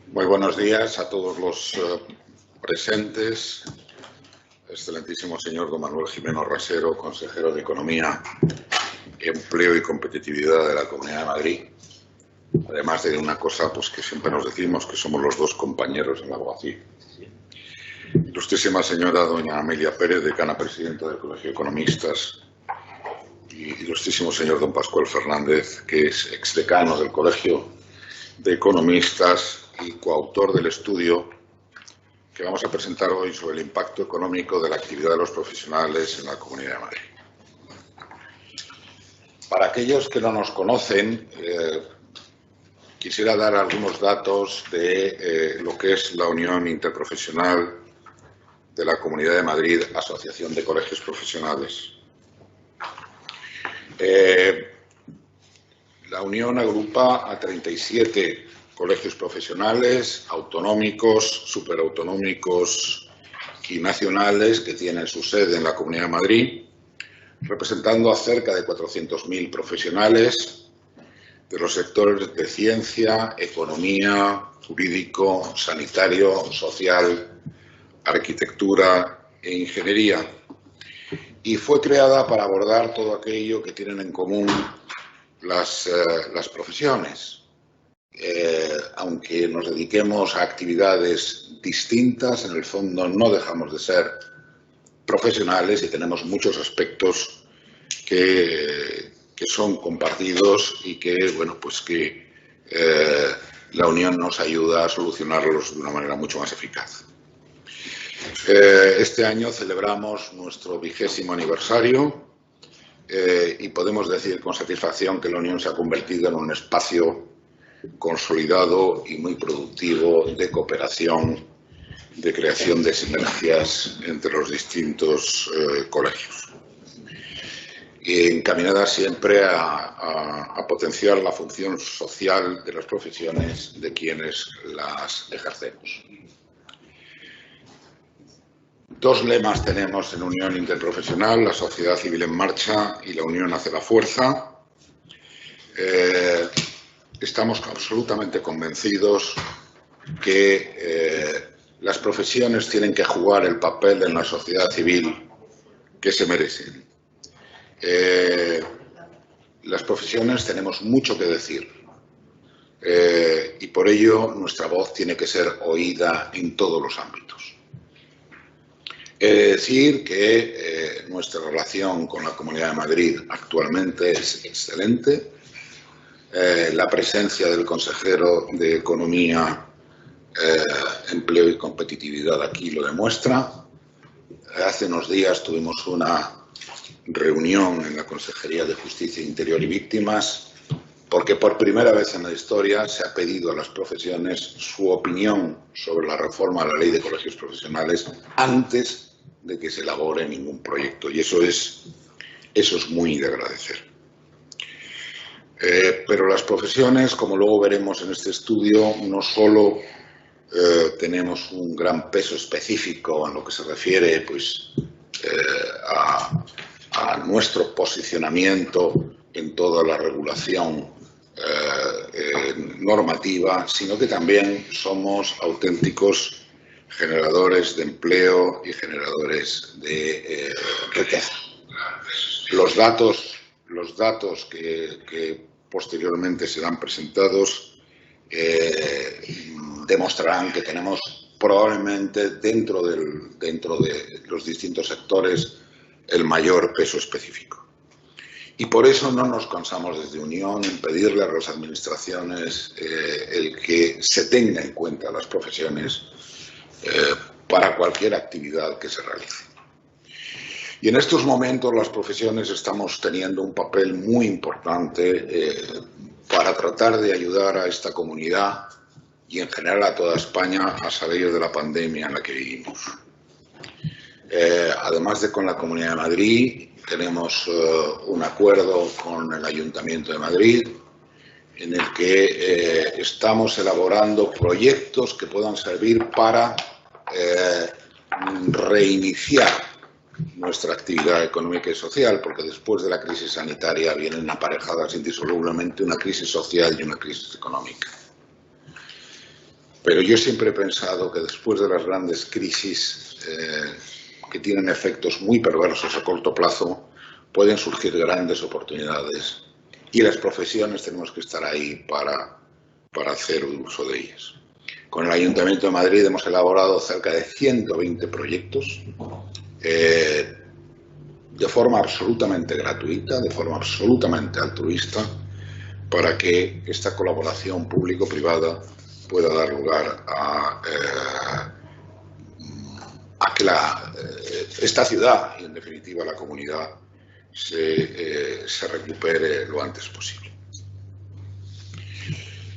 Muy buenos días a todos los presentes. Excelentísimo señor don Manuel Gimeno Rasero, consejero de Economía, Empleo y Competitividad de la Comunidad de Madrid. Además de una cosa pues, que siempre nos decimos, que somos los dos compañeros en la abogacía. Ilustrísima señora doña Amelia Pérez, decana presidenta del Colegio de Economistas. Y ilustrísimo señor don Pascual Fernández, que es exdecano del Colegio de Economistas y coautor del estudio que vamos a presentar hoy sobre el impacto económico de la actividad de los profesionales en la Comunidad de Madrid. Para aquellos que no nos conocen, quisiera dar algunos datos de lo que es la Unión Interprofesional de la Comunidad de Madrid, Asociación de Colegios Profesionales. La Unión agrupa a 37 colegios profesionales, autonómicos, superautonómicos y nacionales que tienen su sede en la Comunidad de Madrid, representando a cerca de 400.000 profesionales de los sectores de ciencia, economía, jurídico, sanitario, social, arquitectura e ingeniería. Y fue creada para abordar todo aquello que tienen en común las profesiones. Aunque nos dediquemos a actividades distintas, en el fondo no dejamos de ser profesionales y tenemos muchos aspectos que son compartidos y que, bueno, pues que la Unión nos ayuda a solucionarlos de una manera mucho más eficaz. Este año celebramos nuestro 20º aniversario y podemos decir con satisfacción que la Unión se ha convertido en un espacio consolidado y muy productivo de cooperación, de creación de sinergias entre los distintos colegios, encaminada siempre a potenciar la función social de las profesiones de quienes las ejercemos. Dos lemas tenemos en Unión Interprofesional: la sociedad civil en marcha y la unión hace la fuerza. Estamos absolutamente convencidos que las profesiones tienen que jugar el papel en la sociedad civil que se merecen. Las profesiones tenemos mucho que decir y por ello nuestra voz tiene que ser oída en todos los ámbitos. He de decir que nuestra relación con la Comunidad de Madrid actualmente es excelente. La presencia del consejero de Economía, Empleo y Competitividad aquí lo demuestra. Hace unos días tuvimos una reunión en la Consejería de Justicia, Interior y Víctimas, porque por primera vez en la historia se ha pedido a las profesiones su opinión sobre la reforma de la Ley de Colegios Profesionales antes de que se elabore ningún proyecto, y eso es muy de agradecer. Pero las profesiones, como luego veremos en este estudio, no solo tenemos un gran peso específico en lo que se refiere pues, a nuestro posicionamiento en toda la regulación normativa, sino que también somos auténticos generadores de empleo y generadores de riqueza. Los datos que posteriormente serán presentados demostrarán que tenemos probablemente dentro de los distintos sectores el mayor peso específico. Y por eso no nos cansamos desde Unión en pedirle a las administraciones el que se tenga en cuenta las profesiones para cualquier actividad que se realice. Y en estos momentos las profesiones estamos teniendo un papel muy importante para tratar de ayudar a esta comunidad y en general a toda España a salir de la pandemia en la que vivimos. Además de con la Comunidad de Madrid, tenemos un acuerdo con el Ayuntamiento de Madrid en el que estamos elaborando proyectos que puedan servir para reiniciar nuestra actividad económica y social, porque después de la crisis sanitaria vienen aparejadas indisolublemente una crisis social y una crisis económica. Pero yo siempre he pensado que después de las grandes crisis que tienen efectos muy perversos a corto plazo, pueden surgir grandes oportunidades y las profesiones tenemos que estar ahí para hacer uso de ellas. Con el Ayuntamiento de Madrid hemos elaborado cerca de 120 proyectos de forma absolutamente gratuita, de forma absolutamente altruista, para que esta colaboración público-privada pueda dar lugar a que esta ciudad y, en definitiva, la comunidad se recupere lo antes posible.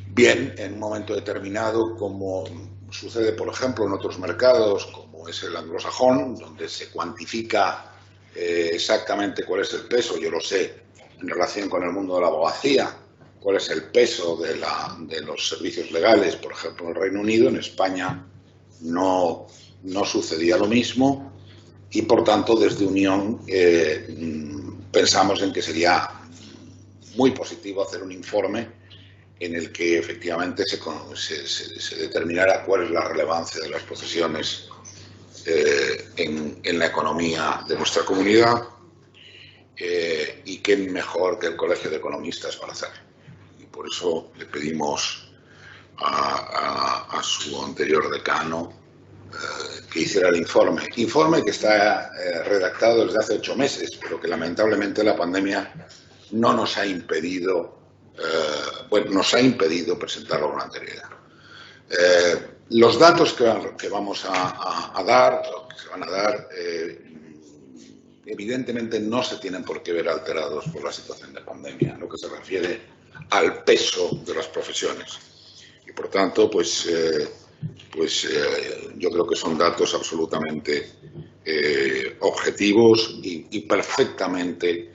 Bien, en un momento determinado, como sucede, por ejemplo, en otros mercados, como es el anglosajón, donde se cuantifica exactamente cuál es el peso, yo lo sé, en relación con el mundo de la abogacía, cuál es el peso de los servicios legales, por ejemplo, en el Reino Unido. En España no sucedía lo mismo y, por tanto, desde Unión pensamos en que sería muy positivo hacer un informe en el que efectivamente se determinara cuál es la relevancia de las profesiones en la economía de nuestra comunidad y qué mejor que el Colegio de Economistas para hacerlo. Y por eso le pedimos a su anterior decano que hiciera el informe que está redactado desde hace 8 meses, pero que lamentablemente la pandemia no nos ha impedido nos ha impedido presentarlo con anterioridad. Los datos que vamos a dar, que se van a dar, evidentemente no se tienen por qué ver alterados por la situación de pandemia, en lo que se refiere al peso de las profesiones. Y por tanto, yo creo que son datos absolutamente objetivos y perfectamente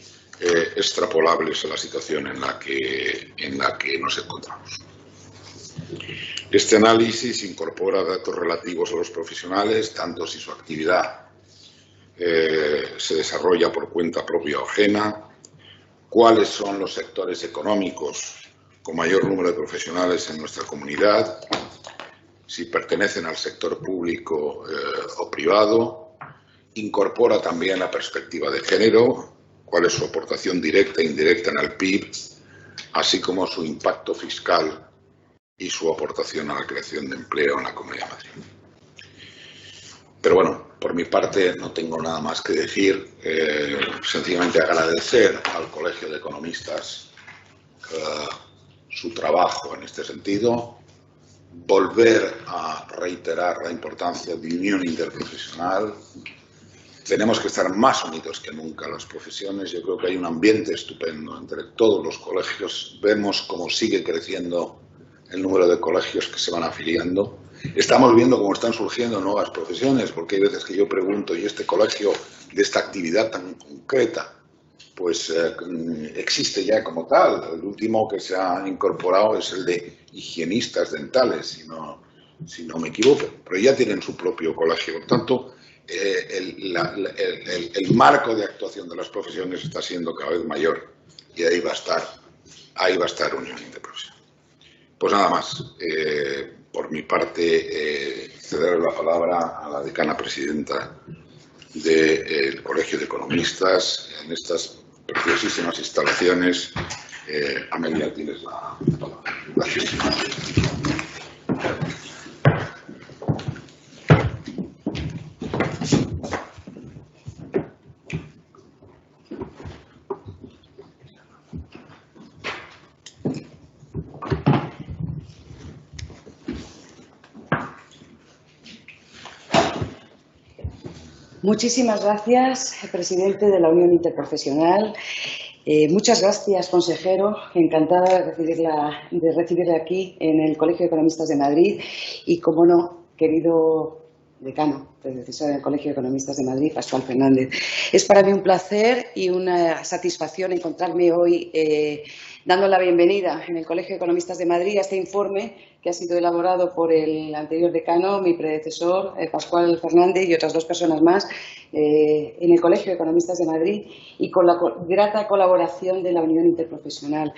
extrapolables a la situación en la que nos encontramos. Este análisis incorpora datos relativos a los profesionales, tanto si su actividad se desarrolla por cuenta propia o ajena, cuáles son los sectores económicos con mayor número de profesionales en nuestra comunidad, si pertenecen al sector público o privado, incorpora también la perspectiva de género, cuál es su aportación directa e indirecta en el PIB, así como su impacto fiscal y su aportación a la creación de empleo en la Comunidad de Madrid. Pero bueno, por mi parte no tengo nada más que decir, sencillamente agradecer al Colegio de Economistas su trabajo en este sentido, volver a reiterar la importancia de unión interprofesional. Tenemos que estar más unidos que nunca las profesiones. Yo creo que hay un ambiente estupendo entre todos los colegios. Vemos cómo sigue creciendo el número de colegios que se van afiliando. Estamos viendo cómo están surgiendo nuevas profesiones, porque hay veces que yo pregunto, ¿y este colegio de esta actividad tan concreta? Pues existe ya como tal. El último que se ha incorporado es el de higienistas dentales, si no me equivoco. Pero ya tienen su propio colegio. Por tanto, el marco de actuación de las profesiones está siendo cada vez mayor y ahí va a estar Unión Interprofesional. Pues nada más. Por mi parte, ceder la palabra a la decana presidenta del Colegio de Economistas en estas preciosísimas instalaciones. Amelia, tienes la palabra. Gracias. Muchísimas gracias, presidente de la Unión Interprofesional. Muchas gracias, consejero. Encantada de recibirle aquí en el Colegio de Economistas de Madrid. Y, como no, querido decano, predecesor del Colegio de Economistas de Madrid, Pascual Fernández. Es para mí un placer y una satisfacción encontrarme hoy dando la bienvenida en el Colegio de Economistas de Madrid a este informe que ha sido elaborado por el anterior decano, mi predecesor, Pascual Fernández, y otras 2 personas más en el Colegio de Economistas de Madrid, y con la grata colaboración de la Unión Interprofesional.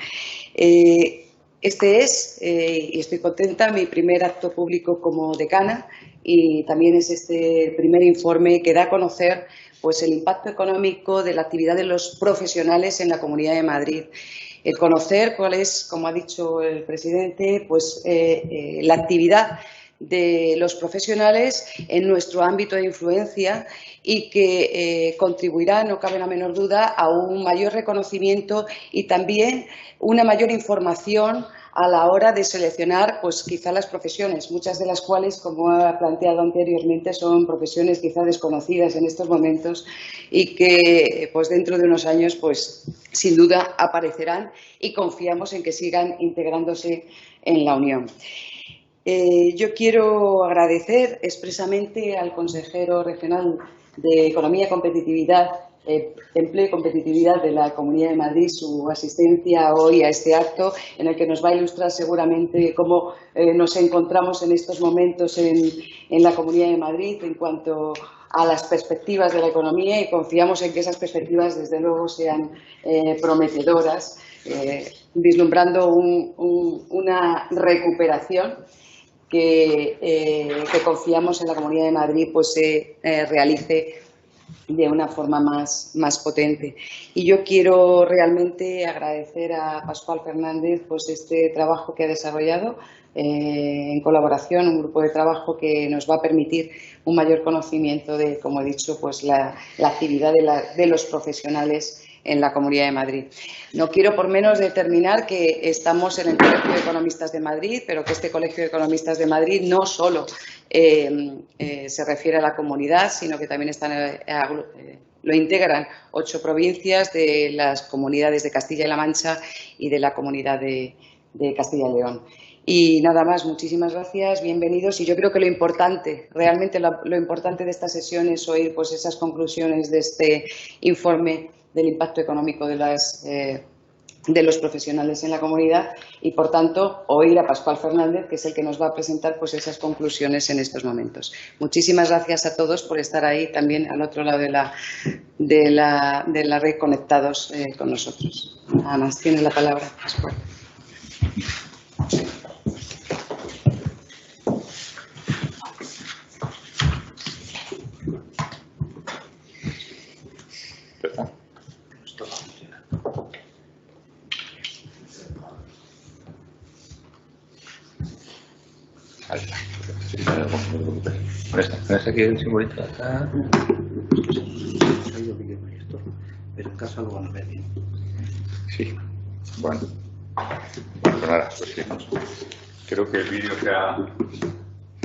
Este es, y estoy contenta, mi primer acto público como decana, y también es este primer informe que da a conocer pues, el impacto económico de la actividad de los profesionales en la Comunidad de Madrid. El conocer cuál es, como ha dicho el presidente, pues la actividad de los profesionales en nuestro ámbito de influencia y que contribuirá, no cabe la menor duda, a un mayor reconocimiento y también una mayor información a la hora de seleccionar, pues quizá las profesiones, muchas de las cuales, como ha planteado anteriormente, son profesiones quizá desconocidas en estos momentos y que pues dentro de unos años pues sin duda aparecerán y confiamos en que sigan integrándose en la Unión. Yo quiero agradecer expresamente al consejero regional de Economía y Competitividad, Empleo y Competitividad de la Comunidad de Madrid su asistencia hoy a este acto, en el que nos va a ilustrar seguramente cómo nos encontramos en estos momentos en la Comunidad de Madrid en cuanto a las perspectivas de la economía, y confiamos en que esas perspectivas, desde luego, sean prometedoras, vislumbrando una recuperación que confiamos en la Comunidad de Madrid pues se realice de una forma más potente. Y yo quiero realmente agradecer a Pascual Fernández pues este trabajo que ha desarrollado en colaboración, un grupo de trabajo que nos va a permitir un mayor conocimiento de, como he dicho, pues la actividad de los profesionales en la Comunidad de Madrid. No quiero por menos determinar que estamos en el Colegio de Economistas de Madrid, pero que este Colegio de Economistas de Madrid no solo se refiere a la comunidad, sino que también lo integran 8 provincias de las comunidades de Castilla y La Mancha y de la Comunidad de Castilla y León. Y nada más, muchísimas gracias, bienvenidos. Y yo creo que lo importante, realmente lo importante de esta sesión es oír pues esas conclusiones de este informe del impacto económico de los profesionales en la comunidad y, por tanto, oír a Pascual Fernández, que es el que nos va a presentar pues esas conclusiones en estos momentos. Muchísimas gracias a todos por estar ahí también al otro lado de la red conectados con nosotros. Nada más, tiene la palabra, Pascual. Parece que el simbolito está. Pero en casa lo van a ver bien. Sí, bueno. Pues nada, pues sí. Creo que el vídeo se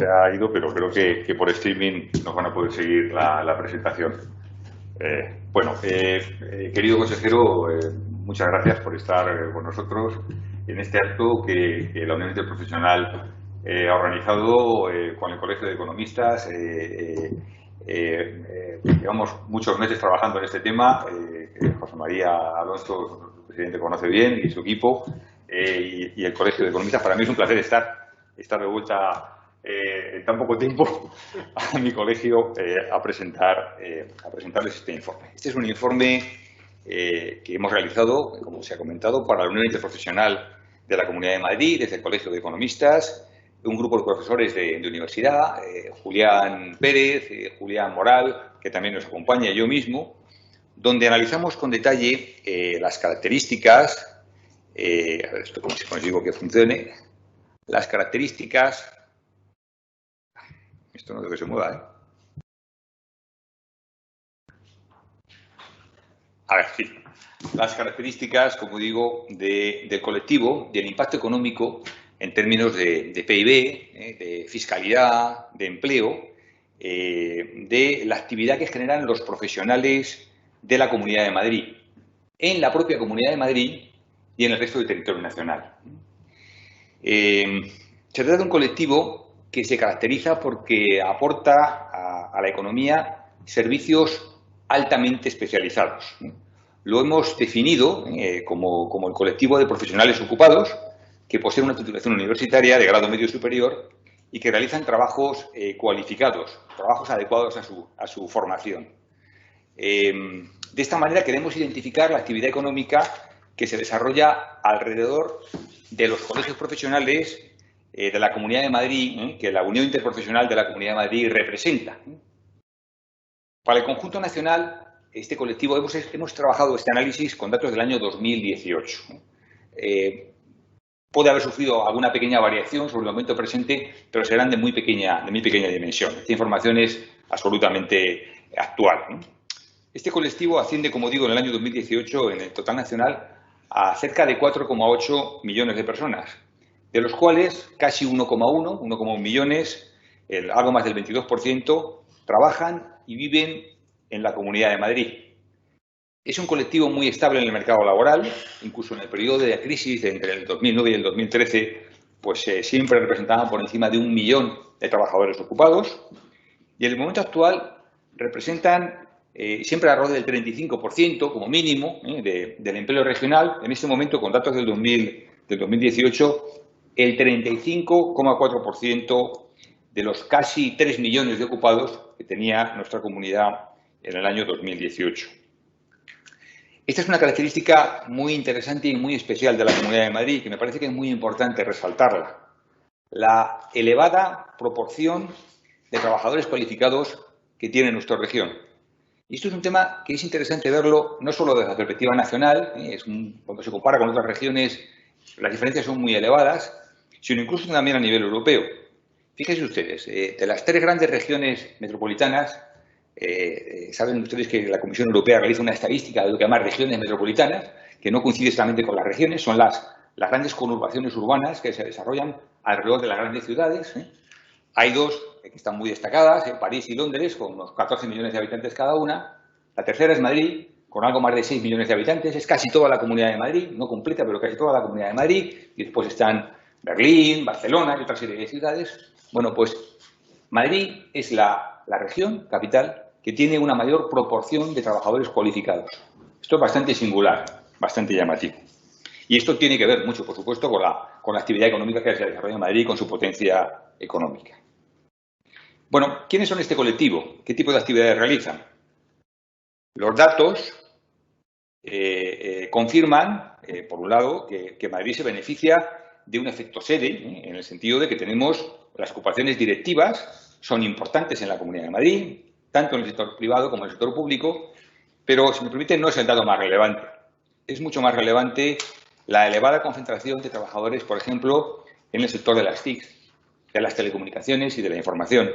ha ido, pero creo que por streaming nos van a poder seguir la presentación. Querido consejero, muchas gracias por estar con nosotros en este acto que la Unión Interprofesional ha organizado con el Colegio de Economistas. Llevamos muchos meses trabajando en este tema. José María Alonso, el presidente, conoce bien, y su equipo, y el Colegio de Economistas. Para mí es un placer estar de vuelta en tan poco tiempo a mi colegio a presentarles este informe. Este es un informe que hemos realizado, como se ha comentado, para la Unión Interprofesional de la Comunidad de Madrid, desde el Colegio de Economistas, un grupo de profesores de universidad, Julián Pérez, Julián Moral, que también nos acompaña, yo mismo, donde analizamos con detalle las características, a ver, esto cómo se consigo que funcione, las características, esto no debe que se mueva, A ver, sí, las características, como digo, del colectivo, del impacto económico en términos de PIB, de fiscalidad, de empleo, de la actividad que generan los profesionales de la Comunidad de Madrid, en la propia Comunidad de Madrid y en el resto del territorio nacional. Se trata de un colectivo que se caracteriza porque aporta a la economía servicios altamente especializados. Lo hemos definido como el colectivo de profesionales ocupados que poseen una titulación universitaria de grado medio superior y que realizan trabajos cualificados, trabajos adecuados a su formación. De esta manera queremos identificar la actividad económica que se desarrolla alrededor de los colegios profesionales de la Comunidad de Madrid, que la Unión Interprofesional de la Comunidad de Madrid representa. Para el conjunto nacional, este colectivo hemos trabajado este análisis con datos del año 2018. Puede haber sufrido alguna pequeña variación sobre el momento presente, pero serán de muy pequeña dimensión. Esta información es absolutamente actual. Este colectivo asciende, como digo, en el año 2018, en el total nacional, a cerca de 4,8 millones de personas, de los cuales casi 1,1 millones, algo más del 22%, trabajan y viven en la Comunidad de Madrid. Es un colectivo muy estable en el mercado laboral, incluso en el periodo de crisis entre el 2009 y el 2013, pues siempre representaban por encima de 1 millón de trabajadores ocupados, y en el momento actual representan siempre alrededor del 35% como mínimo del empleo regional. En este momento, con datos del 2018, el 35,4% de los casi 3 millones de ocupados que tenía nuestra comunidad en el año 2018. Esta es una característica muy interesante y muy especial de la Comunidad de Madrid, que me parece que es muy importante resaltarla. La elevada proporción de trabajadores cualificados que tiene nuestra región. Y esto es un tema que es interesante verlo no solo desde la perspectiva nacional, cuando se compara con otras regiones las diferencias son muy elevadas, sino incluso también a nivel europeo. Fíjense ustedes, de las 3 grandes regiones metropolitanas, saben ustedes que la Comisión Europea realiza una estadística de lo que llaman regiones metropolitanas, que no coincide solamente con las regiones, son las grandes conurbaciones urbanas que se desarrollan alrededor de las grandes ciudades. Hay 2 que están muy destacadas, París y Londres, con unos 14 millones de habitantes cada una. La tercera es Madrid, con algo más de 6 millones de habitantes. Es casi toda la Comunidad de Madrid, no completa, pero casi toda la Comunidad de Madrid. Y después están Berlín, Barcelona y otra serie de ciudades. Bueno, pues Madrid es la región capital que tiene una mayor proporción de trabajadores cualificados. Esto es bastante singular, bastante llamativo. Y esto tiene que ver mucho, por supuesto, con la actividad económica que se desarrolla en Madrid y con su potencia económica. Bueno, ¿quiénes son este colectivo? ¿Qué tipo de actividades realizan? Los datos confirman, por un lado, que Madrid se beneficia de un efecto sede, en el sentido de que tenemos las ocupaciones directivas, son importantes en la Comunidad de Madrid, tanto en el sector privado como en el sector público, pero, si me permiten, no es el dato más relevante. Es mucho más relevante la elevada concentración de trabajadores, por ejemplo, en el sector de las TIC, de las telecomunicaciones y de la información,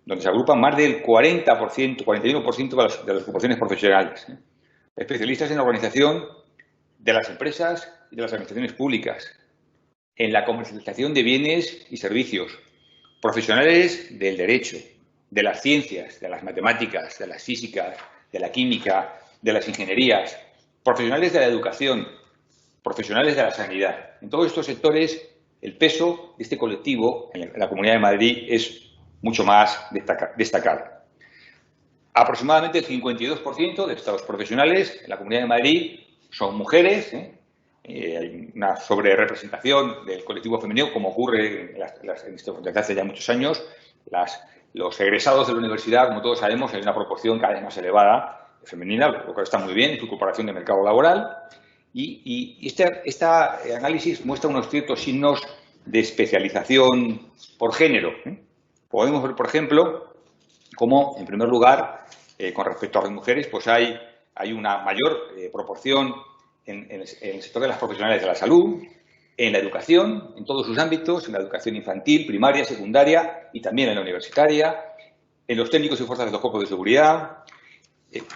donde se agrupan más del 40%, 41% de las ocupaciones profesionales. Especialistas en organización de las empresas y de las administraciones públicas, en la comercialización de bienes y servicios, profesionales del derecho, de las ciencias, de las matemáticas, de las físicas, de la química, de las ingenierías, profesionales de la educación, profesionales de la sanidad. En todos estos sectores, el peso de este colectivo en la Comunidad de Madrid es mucho más destacable. Aproximadamente el 52% de estos desde en la Comunidad de Madrid son mujeres. Hay una sobrerepresentación del colectivo femenino, como ocurre desde hace ya muchos años. Los egresados de la universidad, como todos sabemos, hay una proporción cada vez más elevada femenina, lo cual está muy bien en su incorporación de mercado laboral. Y este análisis muestra unos ciertos signos de especialización por género. Podemos ver, por ejemplo, cómo, en primer lugar, con respecto a las mujeres, pues hay una mayor proporción en el sector de las profesionales de la salud, en la educación, en todos sus ámbitos, en la educación infantil, primaria, secundaria y también en la universitaria, en los técnicos y fuerzas de los cuerpos de seguridad,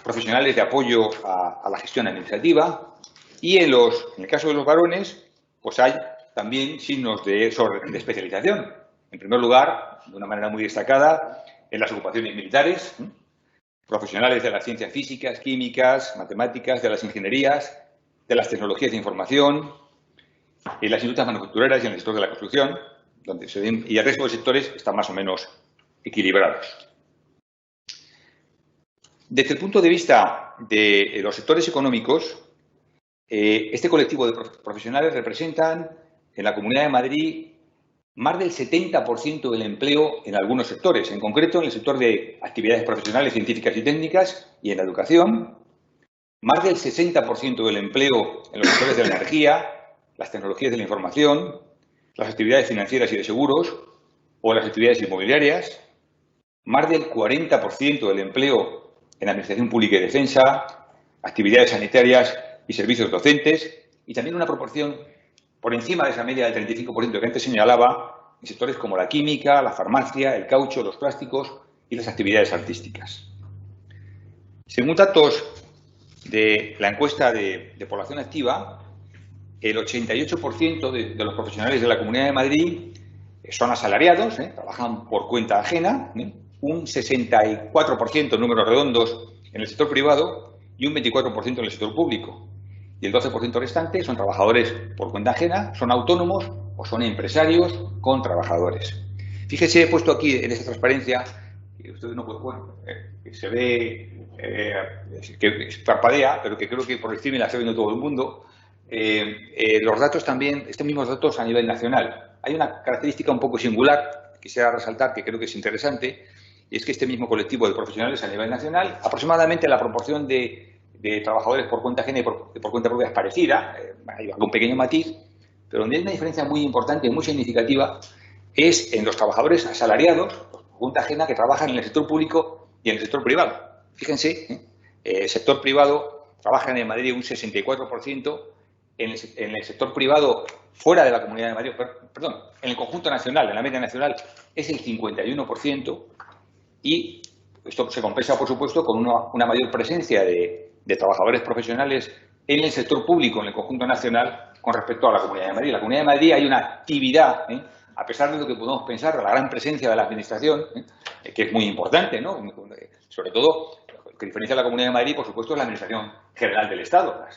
profesionales de apoyo a la gestión administrativa y en el caso de los varones, pues hay también signos de especialización. En primer lugar, de una manera muy destacada, en las ocupaciones militares, profesionales de las ciencias físicas, químicas, matemáticas, de las ingenierías, de las tecnologías de información, en las industrias manufactureras y en el sector de la construcción, y el resto de sectores están más o menos equilibrados. Desde el punto de vista de los sectores económicos, este colectivo de profesionales representan en la Comunidad de Madrid más del 70% del empleo en algunos sectores, en concreto en el sector de actividades profesionales, científicas y técnicas y en la educación, más del 60% del empleo en los sectores de la energía, las tecnologías de la información, las actividades financieras y de seguros o las actividades inmobiliarias, más del 40% del empleo en administración pública y defensa, actividades sanitarias y servicios docentes, y también una proporción por encima de esa media del 35% que antes señalaba en sectores como la química, la farmacia, el caucho, los plásticos y las actividades artísticas. Según datos de la encuesta de población activa, el 88% de los profesionales de la Comunidad de Madrid son asalariados, trabajan por cuenta ajena, un 64% en números redondos en el sector privado y un 24% en el sector público. Y el 12% restante son trabajadores por cuenta ajena, son autónomos o son empresarios con trabajadores. Fíjese, he puesto aquí en esta transparencia, que ustedes no pueden, bueno, que se ve, que parpadea, pero que creo que por encima la está viendo todo el mundo, los datos también, estos mismos datos a nivel nacional. Hay una característica un poco singular que quisiera resaltar, que creo que es interesante, y es que este mismo colectivo de profesionales a nivel nacional, aproximadamente la proporción de trabajadores por cuenta ajena y por cuenta propia es parecida, hay algún pequeño matiz, pero donde hay una diferencia muy importante y muy significativa es en los trabajadores asalariados, por cuenta ajena, que trabajan en el sector público y en el sector privado. Fíjense, el sector privado trabaja en Madrid un 64%, en el sector privado fuera de la Comunidad de Madrid, perdón, en el conjunto nacional, en la media nacional, es el 51%, y esto se compensa, por supuesto, con una mayor presencia de trabajadores profesionales en el sector público, en el conjunto nacional, con respecto a la Comunidad de Madrid. En la Comunidad de Madrid hay una actividad, a pesar de lo que podemos pensar, de la gran presencia de la Administración, que es muy importante, ¿no? Sobre todo, lo que diferencia a la Comunidad de Madrid, por supuesto, es la Administración General del Estado, la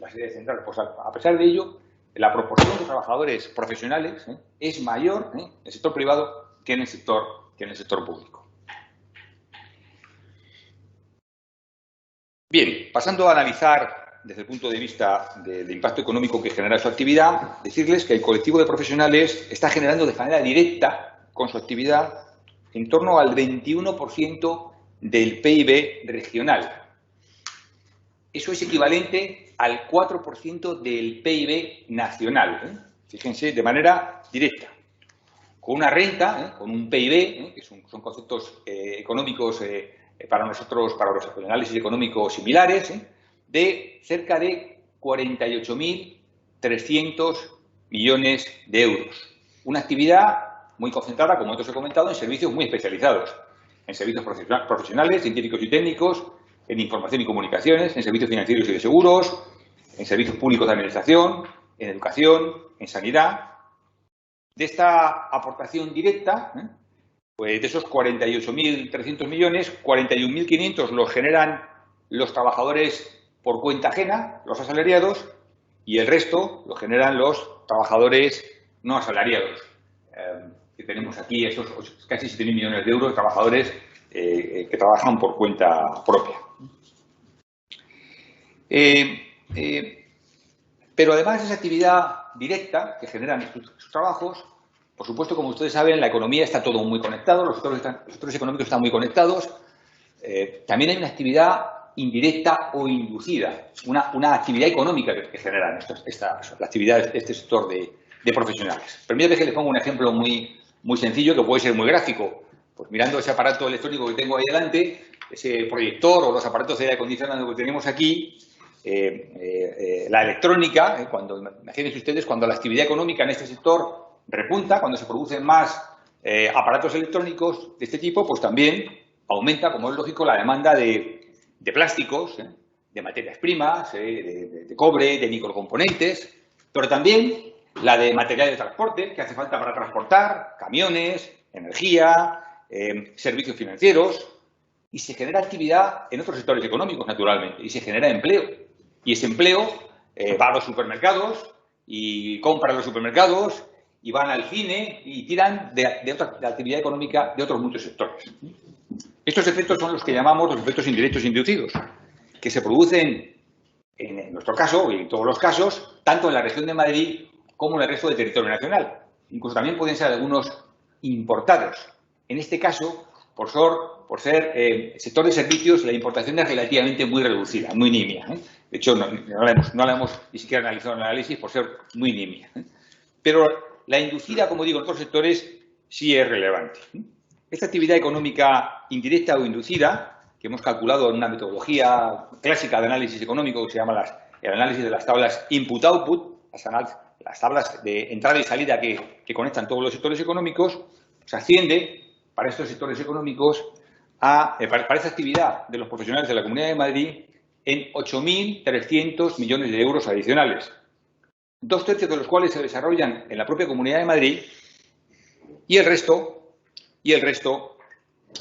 sede central. Pues a pesar de ello, la proporción de trabajadores profesionales es mayor en el sector privado que en el sector público. Bien, pasando a analizar desde el punto de vista del impacto económico que genera su actividad, decirles que el colectivo de profesionales está generando de manera directa con su actividad en torno al 21% del PIB regional. Eso es equivalente al 4% del PIB nacional, fíjense, de manera directa. Con una renta, con un PIB, que son conceptos económicos para nosotros, para los análisis económicos similares, de cerca de 48.300 millones de euros. Una actividad muy concentrada, como antes he comentado, en servicios muy especializados. En servicios profesionales, científicos y técnicos, en información y comunicaciones, en servicios financieros y de seguros, en servicios públicos de administración, en educación, en sanidad. De esta aportación directa, pues de esos 48.300 millones, 41.500 los generan los trabajadores por cuenta ajena, los asalariados, y el resto lo generan los trabajadores no asalariados. Que tenemos aquí esos casi 7.000 millones de euros de trabajadores que trabajan por cuenta propia. Pero además de esa actividad directa que generan estos trabajos, por supuesto, como ustedes saben, la economía está todo muy conectado, los sectores económicos están muy conectados. También hay una actividad indirecta o inducida, una actividad económica que generan la actividad de este sector de profesionales. Permítame que les ponga un ejemplo muy sencillo que puede ser muy gráfico. Pues mirando ese aparato electrónico que tengo ahí delante, ese proyector o los aparatos de aire acondicionado que tenemos aquí, la electrónica, imagínense ustedes, cuando la actividad económica en este sector repunta, cuando se producen más aparatos electrónicos de este tipo, pues también aumenta, como es lógico, la demanda de plásticos, de materias primas, de cobre, de microcomponentes, pero también la de material de transporte que hace falta para transportar, camiones, energía, servicios financieros, y se genera actividad en otros sectores económicos, naturalmente, y se genera empleo. Y ese empleo va a los supermercados y compran los supermercados y van al cine y tiran de actividad económica de otros muchos sectores. Estos efectos son los que llamamos los efectos indirectos inducidos, que se producen, en nuestro caso y en todos los casos, tanto en la región de Madrid como en el resto del territorio nacional. Incluso también pueden ser algunos importados. En este caso, por ser sector de servicios, la importación es relativamente muy reducida, muy nimia. De hecho, no la hemos ni siquiera analizado en el análisis por ser muy nimia. Pero la inducida, como digo, en otros sectores sí es relevante. Esta actividad económica indirecta o inducida, que hemos calculado en una metodología clásica de análisis económico que se llama el análisis de las tablas input-output, las tablas de entrada y salida que conectan todos los sectores económicos, se asciende para estos sectores económicos para esta actividad de los profesionales de la Comunidad de Madrid en 8.300 millones de euros adicionales, 2/3 de los cuales se desarrollan en la propia Comunidad de Madrid y el resto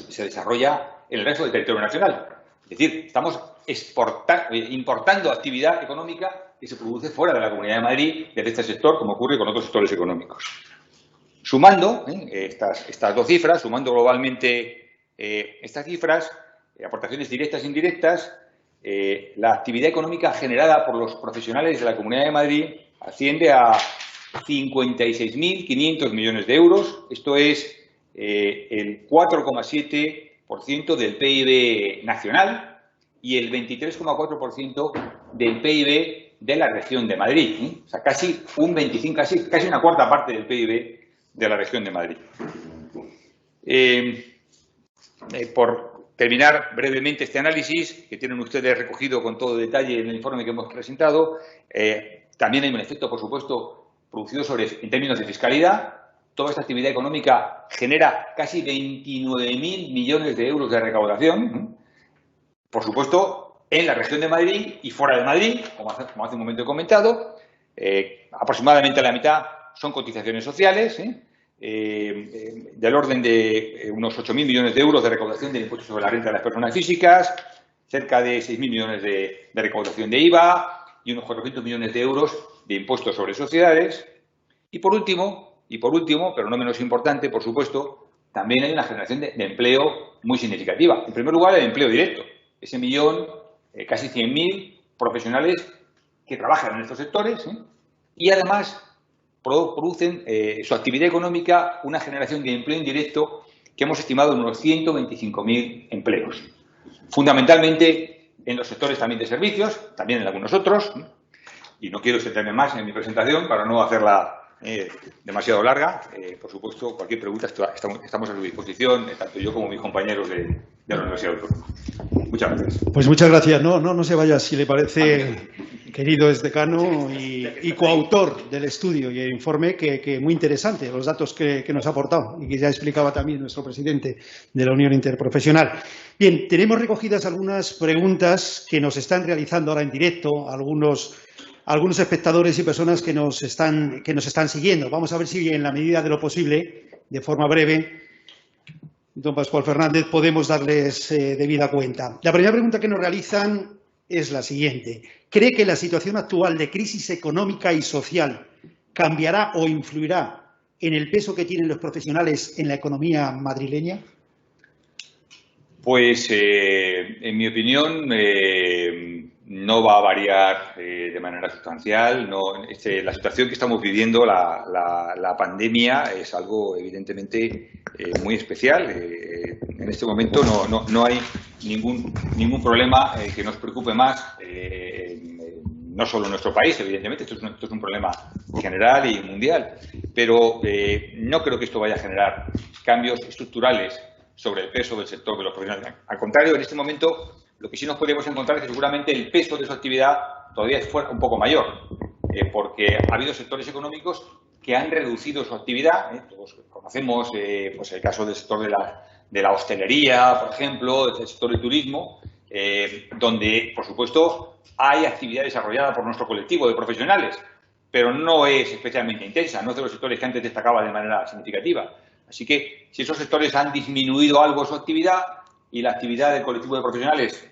se desarrolla en el resto del territorio nacional. Es decir, estamos importando actividad económica que se produce fuera de la Comunidad de Madrid, desde este sector, como ocurre con otros sectores económicos. Sumando estas dos cifras, sumando globalmente estas cifras, aportaciones directas e indirectas, la actividad económica generada por los profesionales de la Comunidad de Madrid asciende a 56.500 millones de euros. Esto es el 4,7% del PIB nacional y el 23,4% del PIB de la región de Madrid. O sea, casi un 25, casi una cuarta parte del PIB de la región de Madrid. Por terminar brevemente este análisis, que tienen ustedes recogido con todo detalle en el informe que hemos presentado, también hay un efecto, por supuesto, producido en términos de fiscalidad. Toda esta actividad económica genera casi 29.000 millones de euros de recaudación, por supuesto, en la región de Madrid y fuera de Madrid, como hace un momento he comentado. Aproximadamente la mitad son cotizaciones sociales, del orden de unos 8.000 millones de euros de recaudación del impuesto sobre la renta de las personas físicas, cerca de 6.000 millones de recaudación de IVA y unos 400 millones de euros de impuestos sobre sociedades. Y por último, pero no menos importante, por supuesto, también hay una generación de empleo muy significativa. En primer lugar, el empleo directo. Ese millón, casi 100.000 profesionales que trabajan en estos sectores y además producen su actividad económica una generación de empleo indirecto que hemos estimado en unos 125.000 empleos. Fundamentalmente en los sectores también de servicios, también en algunos otros. Y no quiero extenderme más en mi presentación para no hacerla demasiado larga. Por supuesto, cualquier pregunta estamos a su disposición, tanto yo como mis compañeros de la Universidad Autónoma. Muchas gracias. Pues muchas gracias. No se vaya, si le parece, querido exdecano y coautor del estudio y el informe, que muy interesante, los datos que nos ha aportado y que ya explicaba también nuestro presidente de la Unión Interprofesional. Bien, tenemos recogidas algunas preguntas que nos están realizando ahora en directo algunos espectadores y personas que nos están siguiendo. Vamos a ver si en la medida de lo posible, de forma breve, don Pascual Fernández, podemos darles debida cuenta. La primera pregunta que nos realizan es la siguiente. ¿Cree que la situación actual de crisis económica y social cambiará o influirá en el peso que tienen los profesionales en la economía madrileña? Pues, en mi opinión, no va a variar de manera sustancial. La situación que estamos viviendo, la pandemia, es algo evidentemente muy especial. En este momento no hay ningún problema que nos preocupe más, no solo en nuestro país, evidentemente, esto es un problema general y mundial, pero no creo que esto vaya a generar cambios estructurales sobre el peso del sector de los profesionales. Al contrario, en este momento lo que sí nos podemos encontrar es que seguramente el peso de su actividad todavía fuera un poco mayor, porque ha habido sectores económicos que han reducido su actividad. Todos conocemos pues el caso del sector de la hostelería, por ejemplo, del sector del turismo, donde, por supuesto, hay actividad desarrollada por nuestro colectivo de profesionales, pero no es especialmente intensa, no es de los sectores que antes destacaba de manera significativa. Así que, si esos sectores han disminuido algo su actividad y la actividad del colectivo de profesionales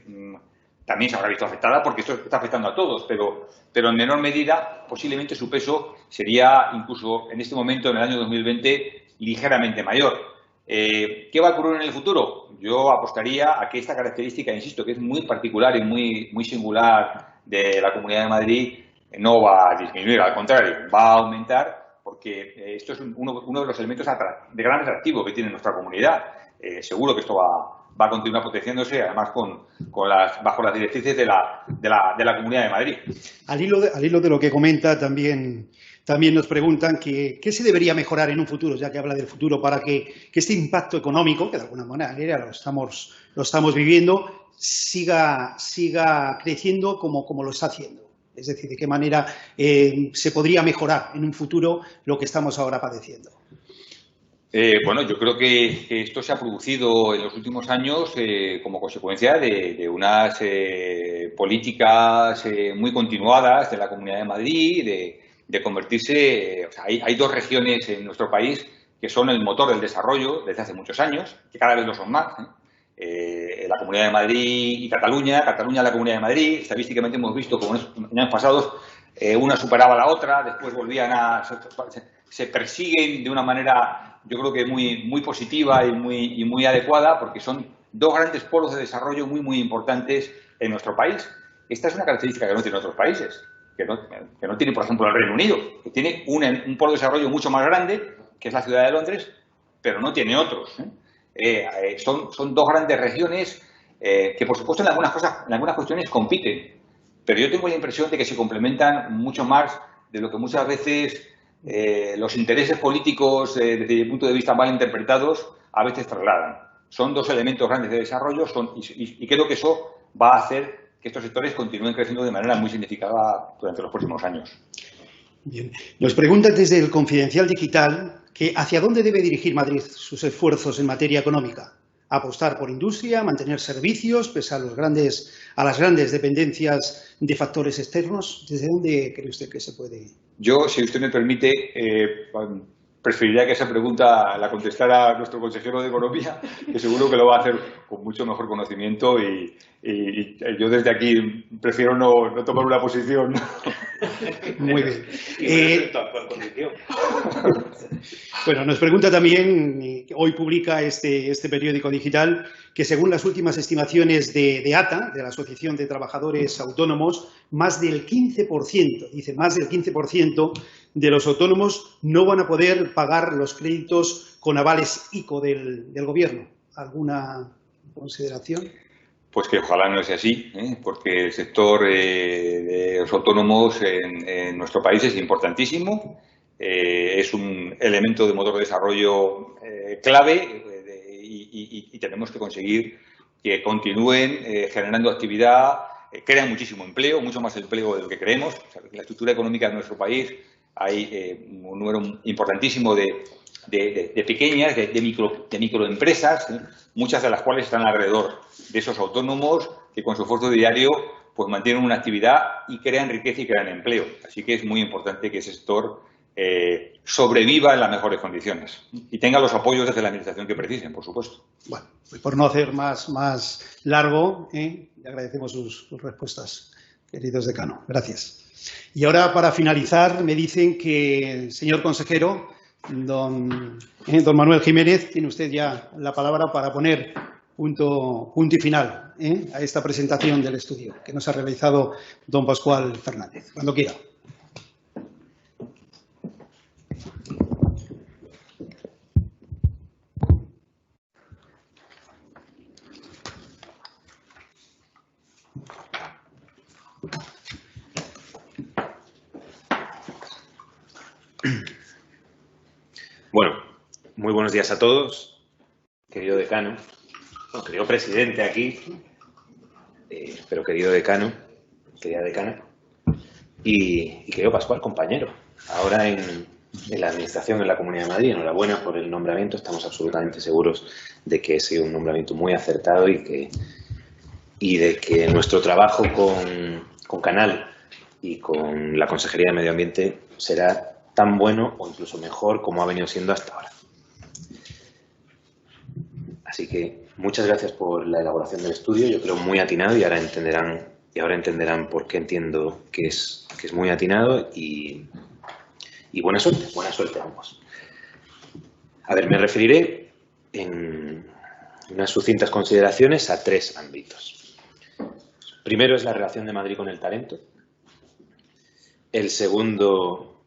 también se habrá visto afectada, porque esto está afectando a todos, pero en menor medida, posiblemente su peso sería incluso en este momento, en el año 2020, ligeramente mayor. ¿Qué va a ocurrir en el futuro? yo apostaría a que esta característica, insisto, que es muy particular y muy singular de la Comunidad de Madrid, no va a disminuir, al contrario, va a aumentar, porque esto es uno de los elementos de gran atractivo que tiene nuestra comunidad. Seguro que esto va a continuar potenciándose, además bajo las directrices de la Comunidad de Madrid. Al hilo de lo que comenta, también nos preguntan qué se debería mejorar en un futuro, ya que habla del futuro, para que este impacto económico, que de alguna manera lo estamos viviendo, siga creciendo como lo está haciendo. Es decir, de qué manera se podría mejorar en un futuro lo que estamos ahora padeciendo. Bueno, yo creo que esto se ha producido en los últimos años como consecuencia de unas políticas muy continuadas de la Comunidad de Madrid, de convertirse. O sea, hay dos regiones en nuestro país que son el motor del desarrollo desde hace muchos años, que cada vez lo son más. La Comunidad de Madrid y Cataluña, la Comunidad de Madrid. Estadísticamente hemos visto como en años pasados una superaba a la otra, después se persiguen de una manera, yo creo que muy positiva y muy adecuada, porque son dos grandes polos de desarrollo muy importantes en nuestro país. Esta es una característica que no tienen otros países, que no tiene, por ejemplo, el Reino Unido, que tiene un polo de desarrollo mucho más grande, que es la ciudad de Londres, pero no tiene otros. Son dos grandes regiones que, por supuesto, en algunas cuestiones compiten, pero yo tengo la impresión de que se complementan mucho más de lo que muchas veces los intereses políticos, desde el punto de vista mal interpretados, a veces trasladan. Son dos elementos grandes de desarrollo y creo que eso va a hacer que estos sectores continúen creciendo de manera muy significativa durante los próximos años. Bien. Nos preguntan desde el Confidencial Digital que hacia dónde debe dirigir Madrid sus esfuerzos en materia económica. Apostar por industria, mantener servicios, pese a las grandes dependencias de factores externos. ¿Desde dónde cree usted que se puede? Yo, si usted me permite, preferiría que esa pregunta la contestara nuestro consejero de Economía, que seguro que lo va a hacer con mucho mejor conocimiento y yo desde aquí prefiero no tomar una posición. Muy bien. Bueno, nos pregunta también, hoy publica este periódico digital, que según las últimas estimaciones de ATA, de la Asociación de Trabajadores Autónomos, más del 15%, dice, más del 15% de los autónomos no van a poder pagar los créditos con avales ICO del Gobierno. ¿Alguna consideración? Pues que ojalá no sea así, porque el sector de los autónomos en nuestro país es importantísimo, es un elemento de motor de desarrollo clave y tenemos que conseguir que continúen generando actividad, crean muchísimo empleo, mucho más empleo de lo que creemos. O sea, en la estructura económica de nuestro país hay un número importantísimo de pequeñas, de microempresas, muchas de las cuales están alrededor de esos autónomos que con su esfuerzo diario pues mantienen una actividad y crean riqueza y crean empleo. Así que es muy importante que ese sector sobreviva en las mejores condiciones y tenga los apoyos desde la Administración que precisen, por supuesto. Bueno, pues por no hacer más largo, le agradecemos sus respuestas, queridos decano. Gracias. Y ahora, para finalizar, me dicen que, señor consejero, don Manuel Jiménez, tiene usted ya la palabra para poner punto y final a esta presentación del estudio que nos ha realizado don Pascual Fernández. Cuando quiera. Bueno, muy buenos días a todos, querido decano, querido presidente aquí, pero querido decano, querida decana, y querido Pascual, compañero. Ahora en la Administración en la Comunidad de Madrid, enhorabuena por el nombramiento, estamos absolutamente seguros de que ha sido un nombramiento muy acertado y de que nuestro trabajo con Canal y con la Consejería de Medio Ambiente será tan bueno o incluso mejor como ha venido siendo hasta ahora. Así que muchas gracias por la elaboración del estudio, yo creo muy atinado y ahora entenderán por qué entiendo que es muy atinado y buena suerte a ambos. A ver, me referiré en unas sucintas consideraciones a 3 ámbitos. Primero es la relación de Madrid con el talento. El segundo,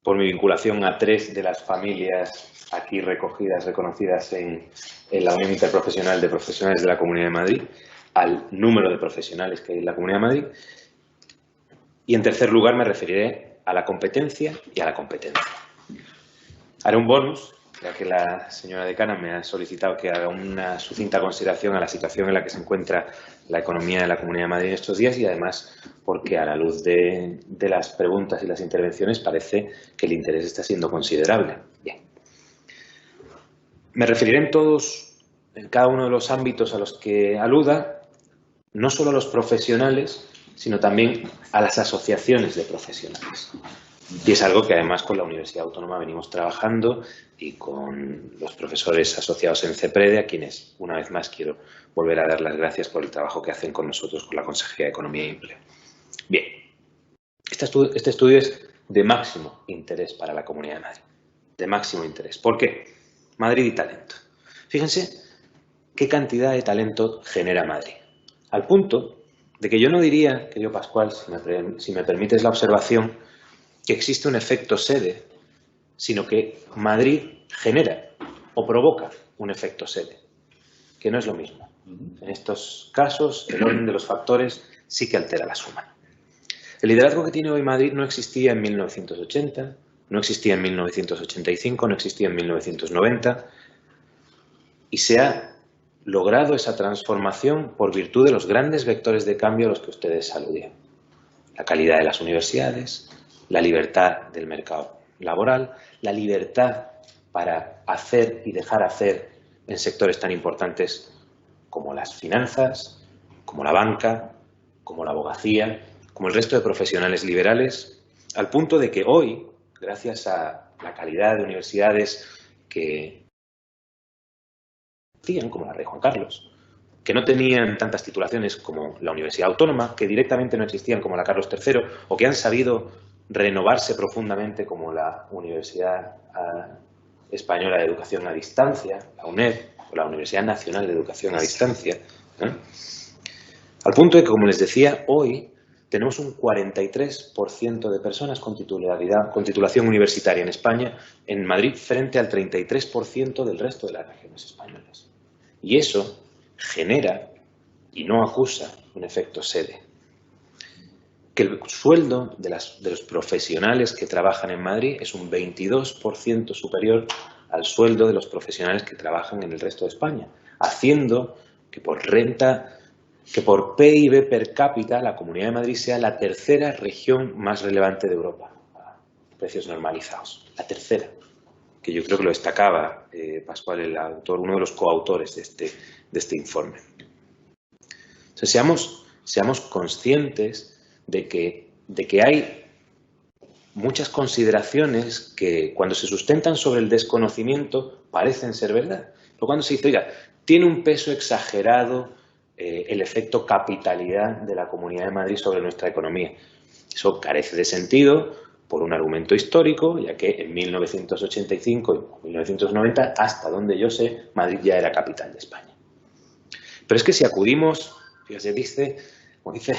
por mi vinculación a 3 de las familias aquí recogidas, reconocidas en la Unión Interprofesional de Profesionales de la Comunidad de Madrid, al número de profesionales que hay en la Comunidad de Madrid. Y en tercer lugar me referiré a la competencia y a la competencia. Haré un bonus, ya que la señora decana me ha solicitado que haga una sucinta consideración a la situación en la que se encuentra la economía de la Comunidad de Madrid en estos días y además porque a la luz de las preguntas y las intervenciones parece que el interés está siendo considerable. Bien. Me referiré en cada uno de los ámbitos a los que aluda, no solo a los profesionales, sino también a las asociaciones de profesionales. Y es algo que además con la Universidad Autónoma venimos trabajando y con los profesores asociados en CEPREDE, a quienes una vez más quiero volver a dar las gracias por el trabajo que hacen con nosotros, con la Consejería de Economía y Empleo. Bien, este estudio es de máximo interés para la Comunidad de Madrid, de máximo interés. ¿Por qué? Madrid y talento. Fíjense qué cantidad de talento genera Madrid. Al punto de que yo no diría, querido Pascual, si me permites la observación, que existe un efecto sede, sino que Madrid genera o provoca un efecto sede, que no es lo mismo. En estos casos, el orden de los factores sí que altera la suma. El liderazgo que tiene hoy Madrid no existía en 1980, no existía en 1985, no existía en 1990 y se ha logrado esa transformación por virtud de los grandes vectores de cambio a los que ustedes aludían. La calidad de las universidades, la libertad del mercado laboral, la libertad para hacer y dejar hacer en sectores tan importantes como las finanzas, como la banca, como la abogacía, como el resto de profesionales liberales, al punto de que hoy, gracias a la calidad de universidades que hacían, como la Rey Juan Carlos, que no tenían tantas titulaciones como la Universidad Autónoma, que directamente no existían como la Carlos III, o que han sabido renovarse profundamente como la Universidad Española de Educación a Distancia, la UNED, o la Universidad Nacional de Educación a Distancia, al punto de que, como les decía, hoy tenemos un 43% de personas con titulación universitaria en España, en Madrid, frente al 33% del resto de las regiones españolas. Y eso genera, y no acusa, un efecto sede. Que el sueldo de los profesionales que trabajan en Madrid es un 22% superior al sueldo de los profesionales que trabajan en el resto de España, haciendo que por PIB per cápita la Comunidad de Madrid sea la tercera región más relevante de Europa, a precios normalizados. La tercera, que yo creo que lo destacaba Pascual, el autor, uno de los coautores de este informe. Entonces, seamos conscientes de que hay muchas consideraciones que cuando se sustentan sobre el desconocimiento parecen ser verdad. Pero cuando se dice, oiga, tiene un peso exagerado el efecto capitalidad de la Comunidad de Madrid sobre nuestra economía. Eso carece de sentido por un argumento histórico, ya que en 1985 y 1990, hasta donde yo sé, Madrid ya era capital de España. Pero es que si acudimos, fíjate, como dice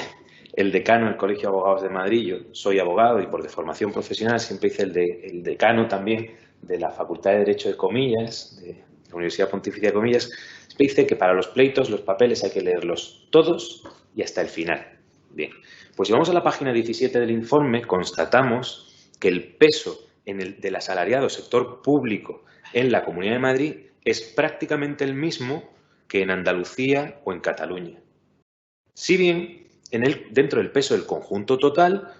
el decano del Colegio de Abogados de Madrid, yo soy abogado y por deformación profesional siempre hice el decano también de la Facultad de Derecho de Comillas, de la Universidad Pontificia de Comillas, dice que para los pleitos, los papeles hay que leerlos todos y hasta el final. Bien, pues si vamos a la página 17 del informe, constatamos que el peso del asalariado sector público en la Comunidad de Madrid es prácticamente el mismo que en Andalucía o en Cataluña. Si bien, dentro del peso del conjunto total,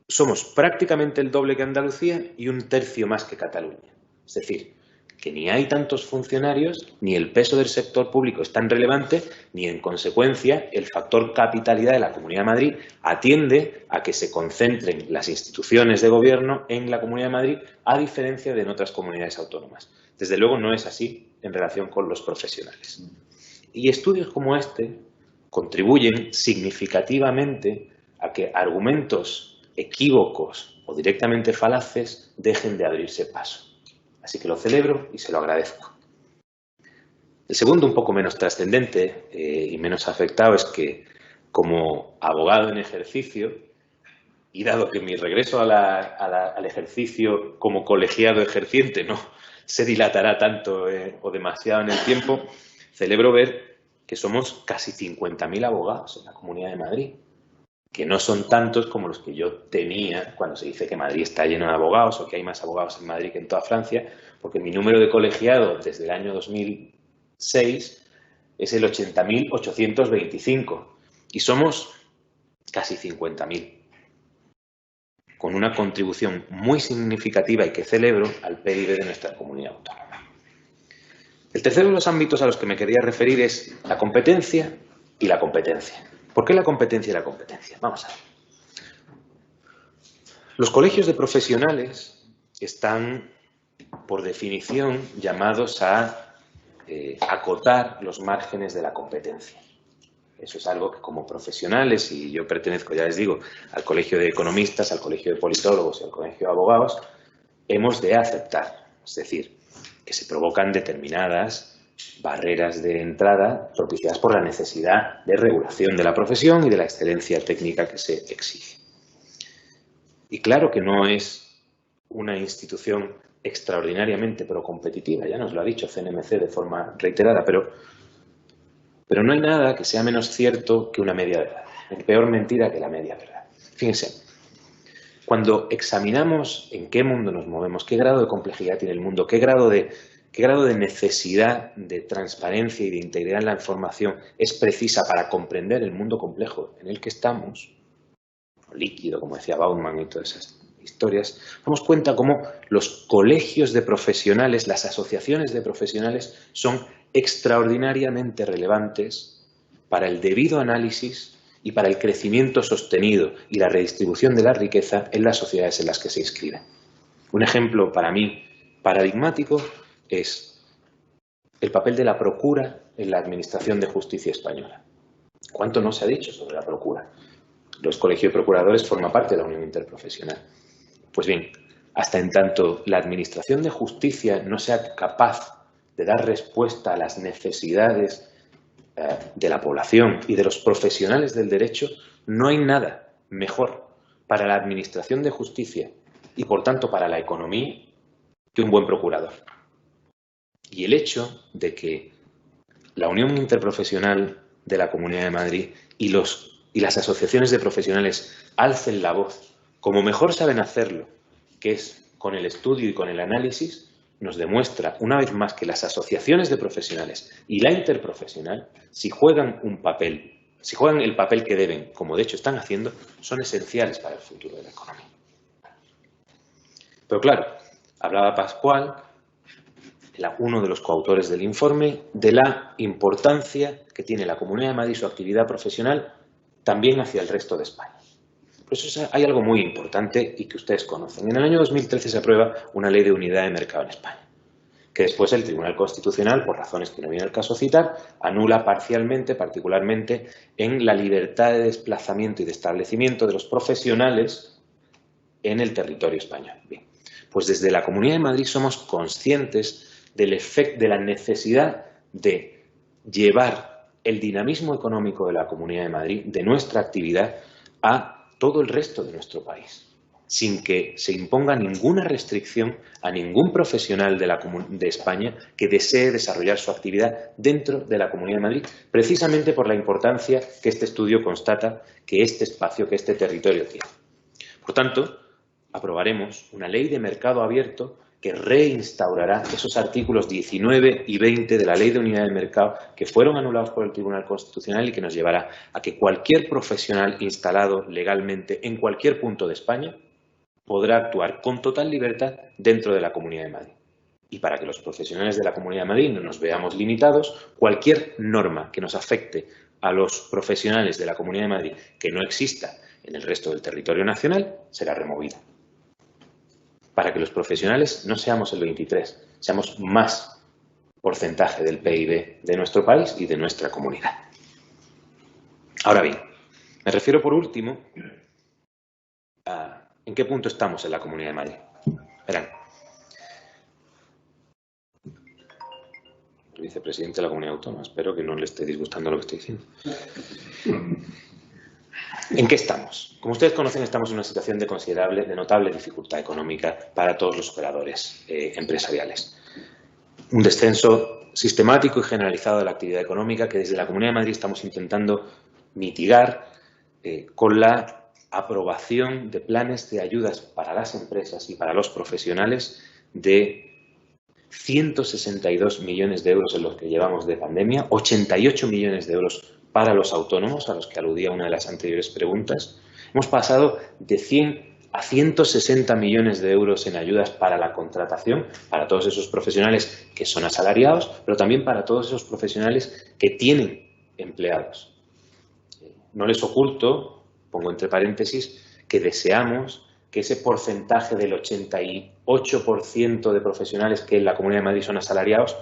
somos prácticamente el doble que Andalucía y un tercio más que Cataluña. Es decir, que ni hay tantos funcionarios, ni el peso del sector público es tan relevante, ni en consecuencia el factor capitalidad de la Comunidad de Madrid atiende a que se concentren las instituciones de gobierno en la Comunidad de Madrid, a diferencia de en otras comunidades autónomas. Desde luego no es así en relación con los profesionales. Y estudios como este contribuyen significativamente a que argumentos equívocos o directamente falaces dejen de abrirse paso. Así que lo celebro y se lo agradezco. El segundo, un poco menos trascendente y menos afectado, es que como abogado en ejercicio, y dado que mi regreso al ejercicio como colegiado ejerciente no se dilatará tanto o demasiado en el tiempo, celebro ver que somos casi 50.000 abogados en la Comunidad de Madrid, que no son tantos como los que yo tenía cuando se dice que Madrid está lleno de abogados o que hay más abogados en Madrid que en toda Francia, porque mi número de colegiados desde el año 2006 es el 80.825 y somos casi 50.000, con una contribución muy significativa y que celebro al PIB de nuestra comunidad autónoma. El tercero de los ámbitos a los que me quería referir es la competencia y la competencia. ¿Por qué la competencia y la competencia? Vamos a ver. Los colegios de profesionales están, por definición, llamados a acotar los márgenes de la competencia. Eso es algo que como profesionales, y yo pertenezco, ya les digo, al Colegio de Economistas, al Colegio de Politólogos y al Colegio de Abogados, hemos de aceptar. Es decir, que se provocan determinadas barreras de entrada propiciadas por la necesidad de regulación de la profesión y de la excelencia técnica que se exige. Y claro que no es una institución extraordinariamente procompetitiva, ya nos lo ha dicho CNMC de forma reiterada, pero no hay nada que sea menos cierto que una media verdad, peor mentira que la media verdad. Fíjense, cuando examinamos en qué mundo nos movemos, qué grado de complejidad tiene el mundo, qué grado de necesidad de transparencia y de integridad en la información es precisa para comprender el mundo complejo en el que estamos, líquido, como decía Bauman y todas esas historias, damos cuenta cómo los colegios de profesionales, las asociaciones de profesionales son extraordinariamente relevantes para el debido análisis y para el crecimiento sostenido y la redistribución de la riqueza en las sociedades en las que se inscriben. Un ejemplo para mí paradigmático es el papel de la Procura en la Administración de Justicia española. ¿Cuánto no se ha dicho sobre la Procura? Los colegios de procuradores forman parte de la Unión Interprofesional. Pues bien, hasta en tanto la Administración de Justicia no sea capaz de dar respuesta a las necesidades de la población y de los profesionales del derecho, no hay nada mejor para la Administración de Justicia y, por tanto, para la economía que un buen procurador. Y el hecho de que la Unión Interprofesional de la Comunidad de Madrid y las asociaciones de profesionales alcen la voz, como mejor saben hacerlo, que es con el estudio y con el análisis, nos demuestra una vez más que las asociaciones de profesionales y la interprofesional, si juegan el papel que deben, como de hecho están haciendo, son esenciales para el futuro de la economía. Pero claro, hablaba Pascual, uno de los coautores del informe, de la importancia que tiene la Comunidad de Madrid y su actividad profesional también hacia el resto de España. Por eso hay algo muy importante y que ustedes conocen. En el año 2013 se aprueba una ley de unidad de mercado en España, que después el Tribunal Constitucional, por razones que no viene al caso citar, anula parcialmente, particularmente en la libertad de desplazamiento y de establecimiento de los profesionales en el territorio español. Bien, pues desde la Comunidad de Madrid somos conscientes de la necesidad de llevar el dinamismo económico de la Comunidad de Madrid, de nuestra actividad, a todo el resto de nuestro país, sin que se imponga ninguna restricción a ningún profesional de España que desee desarrollar su actividad dentro de la Comunidad de Madrid, precisamente por la importancia que este estudio constata que este espacio, que este territorio tiene. Por tanto, aprobaremos una ley de mercado abierto que reinstaurará esos artículos 19 y 20 de la Ley de Unidad de Mercado que fueron anulados por el Tribunal Constitucional y que nos llevará a que cualquier profesional instalado legalmente en cualquier punto de España podrá actuar con total libertad dentro de la Comunidad de Madrid. Y para que los profesionales de la Comunidad de Madrid no nos veamos limitados, cualquier norma que nos afecte a los profesionales de la Comunidad de Madrid que no exista en el resto del territorio nacional será removida. Para que los profesionales no seamos el 23, seamos más porcentaje del PIB de nuestro país y de nuestra comunidad. Ahora bien, me refiero por último a en qué punto estamos en la Comunidad de Madrid. Verán, el vicepresidente de la Comunidad Autónoma. Espero que no le esté disgustando lo que estoy diciendo. ¿En qué estamos? Como ustedes conocen, estamos en una situación de notable dificultad económica para todos los operadores empresariales. Un descenso sistemático y generalizado de la actividad económica que desde la Comunidad de Madrid estamos intentando mitigar con la aprobación de planes de ayudas para las empresas y para los profesionales de 162 millones de euros en los que llevamos de pandemia, 88 millones de euros para los autónomos, a los que aludía una de las anteriores preguntas. Hemos pasado de 100 a 160 millones de euros en ayudas para la contratación, para todos esos profesionales que son asalariados, pero también para todos esos profesionales que tienen empleados. No les oculto, pongo entre paréntesis, que deseamos que ese porcentaje del 88% de profesionales que en la Comunidad de Madrid son asalariados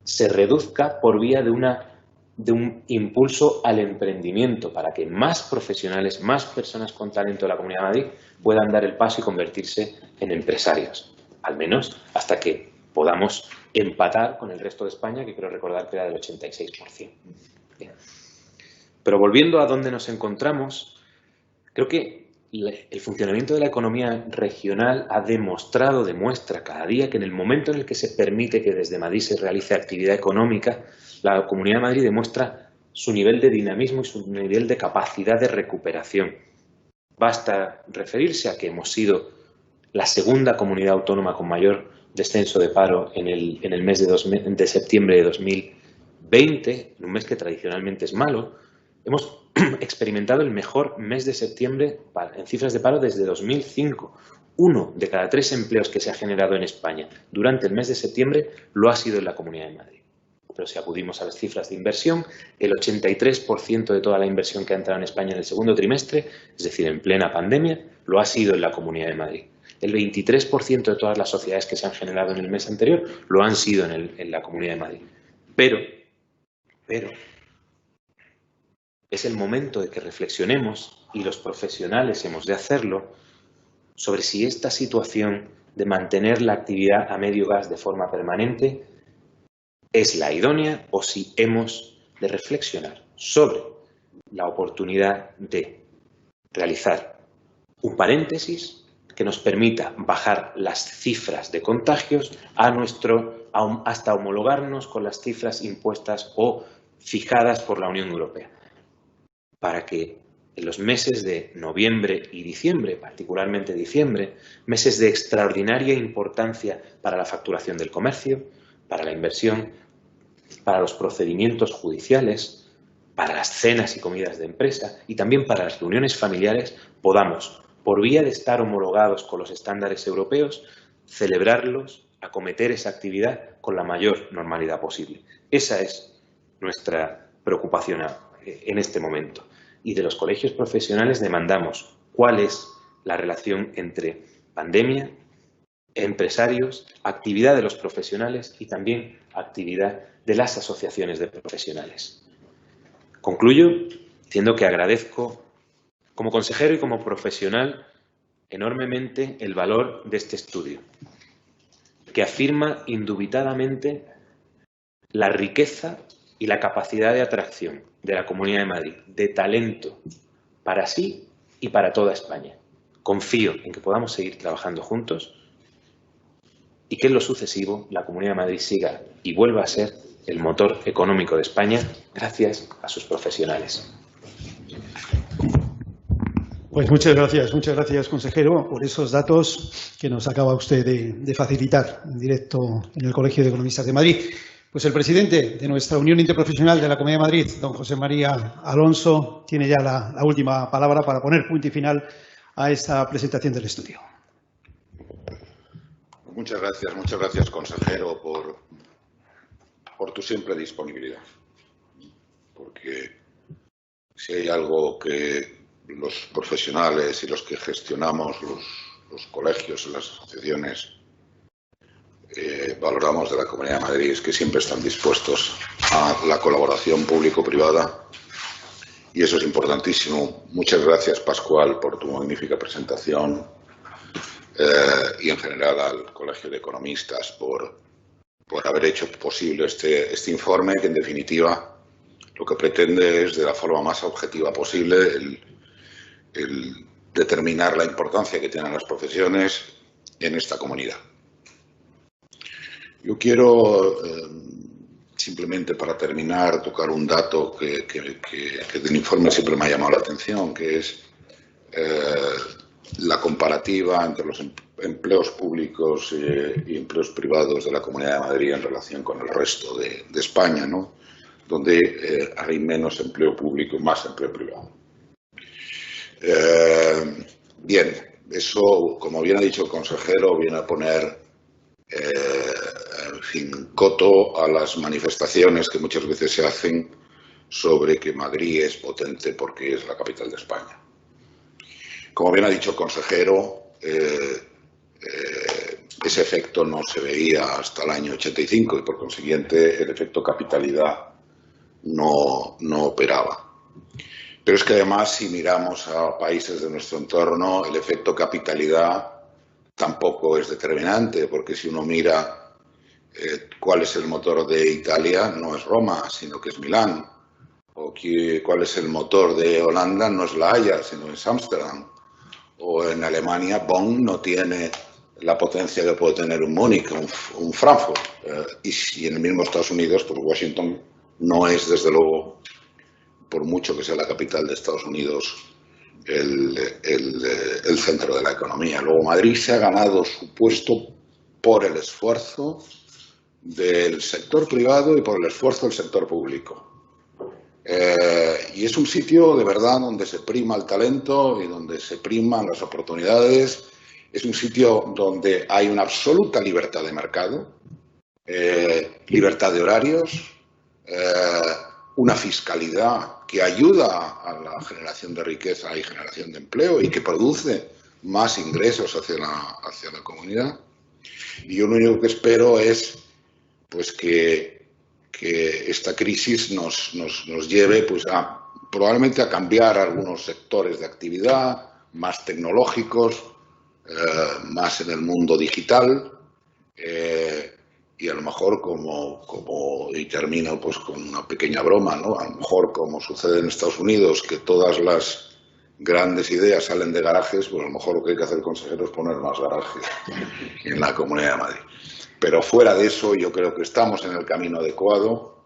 se reduzca por vía de un impulso al emprendimiento, para que más profesionales, más personas con talento de la Comunidad de Madrid puedan dar el paso y convertirse en empresarios, al menos hasta que podamos empatar con el resto de España, que creo recordar que era del 86%. Bien. Pero volviendo a dónde nos encontramos, creo que el funcionamiento de la economía regional demuestra cada día que en el momento en el que se permite que desde Madrid se realice actividad económica, la Comunidad de Madrid demuestra su nivel de dinamismo y su nivel de capacidad de recuperación. Basta referirse a que hemos sido la segunda comunidad autónoma con mayor descenso de paro en el mes de septiembre de 2020, en un mes que tradicionalmente es malo. Hemos experimentado el mejor mes de septiembre en cifras de paro desde 2005. 1 de cada 3 empleos que se ha generado en España durante el mes de septiembre lo ha sido en la Comunidad de Madrid. Pero si acudimos a las cifras de inversión, el 83% de toda la inversión que ha entrado en España en el segundo trimestre, es decir, en plena pandemia, lo ha sido en la Comunidad de Madrid. El 23% de todas las sociedades que se han generado en el mes anterior lo han sido en la Comunidad de Madrid. Pero es el momento de que reflexionemos, y los profesionales hemos de hacerlo, sobre si esta situación de mantener la actividad a medio gas de forma permanente es la idónea, o si hemos de reflexionar sobre la oportunidad de realizar un paréntesis que nos permita bajar las cifras de contagios hasta homologarnos con las cifras impuestas o fijadas por la Unión Europea, para que en los meses de noviembre y diciembre, particularmente diciembre, meses de extraordinaria importancia para la facturación del comercio, para la inversión, para los procedimientos judiciales, para las cenas y comidas de empresa y también para las reuniones familiares, podamos, por vía de estar homologados con los estándares europeos, celebrarlos, acometer esa actividad con la mayor normalidad posible. Esa es nuestra preocupación en este momento. Y de los colegios profesionales demandamos cuál es la relación entre pandemia, empresarios, actividad de los profesionales y también actividad de las asociaciones de profesionales. Concluyo diciendo que agradezco como consejero y como profesional enormemente el valor de este estudio, que afirma indubitadamente la riqueza y la capacidad de atracción de la Comunidad de Madrid, de talento para sí y para toda España. Confío en que podamos seguir trabajando juntos y que en lo sucesivo la Comunidad de Madrid siga y vuelva a ser el motor económico de España gracias a sus profesionales. Pues muchas gracias, consejero, por esos datos que nos acaba usted de facilitar en directo en el Colegio de Economistas de Madrid. Pues el presidente de nuestra Unión Interprofesional de la Comunidad de Madrid, don José María Alonso, tiene ya la última palabra para poner punto y final a esta presentación del estudio. Muchas gracias, consejero, por tu siempre disponibilidad. Porque si hay algo que los profesionales y los que gestionamos los colegios y las asociaciones valoramos de la Comunidad de Madrid, es que siempre están dispuestos a la colaboración público-privada, y eso es importantísimo. Muchas gracias, Pascual, por tu magnífica presentación, y en general al Colegio de Economistas por por haber hecho posible este informe, que en definitiva lo que pretende es, de la forma más objetiva posible, el determinar la importancia que tienen las profesiones en esta comunidad. Yo quiero, simplemente para terminar, tocar un dato que del informe siempre me ha llamado la atención, que es la comparativa entre los empleos públicos y empleos privados de la Comunidad de Madrid en relación con el resto de España, ¿no? Donde hay menos empleo público y más empleo privado. Bien, eso, como bien ha dicho el consejero, viene a poner, en fin, coto a las manifestaciones que muchas veces se hacen sobre que Madrid es potente porque es la capital de España. Como bien ha dicho el consejero, ese efecto no se veía hasta el año 85 y, por consiguiente, el efecto capitalidad no operaba. Pero es que además, si miramos a países de nuestro entorno, el efecto capitalidad tampoco es determinante, porque si uno mira cuál es el motor de Italia, no es Roma, sino que es Milán. O cuál es el motor de Holanda, no es La Haya, sino es Ámsterdam. O en Alemania, Bonn no tiene la potencia que puede tener un Múnich, un Frankfurt. Y en el mismo Estados Unidos, pues Washington no es, desde luego, por mucho que sea la capital de Estados Unidos, el centro de la economía. Luego, Madrid se ha ganado su puesto por el esfuerzo del sector privado y por el esfuerzo del sector público. Y es un sitio de verdad donde se prima el talento y donde se priman las oportunidades. Es un sitio donde hay una absoluta libertad de mercado, libertad de horarios, una fiscalidad que ayuda a la generación de riqueza y generación de empleo y que produce más ingresos hacia la comunidad. Y yo lo único que espero es pues que esta crisis nos lleve pues probablemente a cambiar algunos sectores de actividad, más tecnológicos, más en el mundo digital, y a lo mejor y termino pues con una pequeña broma, ¿no? A lo mejor, como sucede en Estados Unidos, que todas las grandes ideas salen de garajes, pues a lo mejor lo que hay que hacer, consejero, es poner más garajes en la Comunidad de Madrid. Pero fuera de eso, yo creo que estamos en el camino adecuado,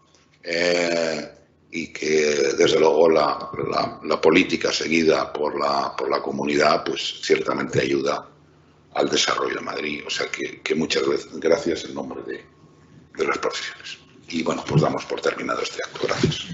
y que, desde luego, la política seguida por la comunidad, pues ciertamente ayuda al desarrollo de Madrid. O sea que muchas gracias en nombre de las profesiones. Y bueno, pues damos por terminado este acto. Gracias.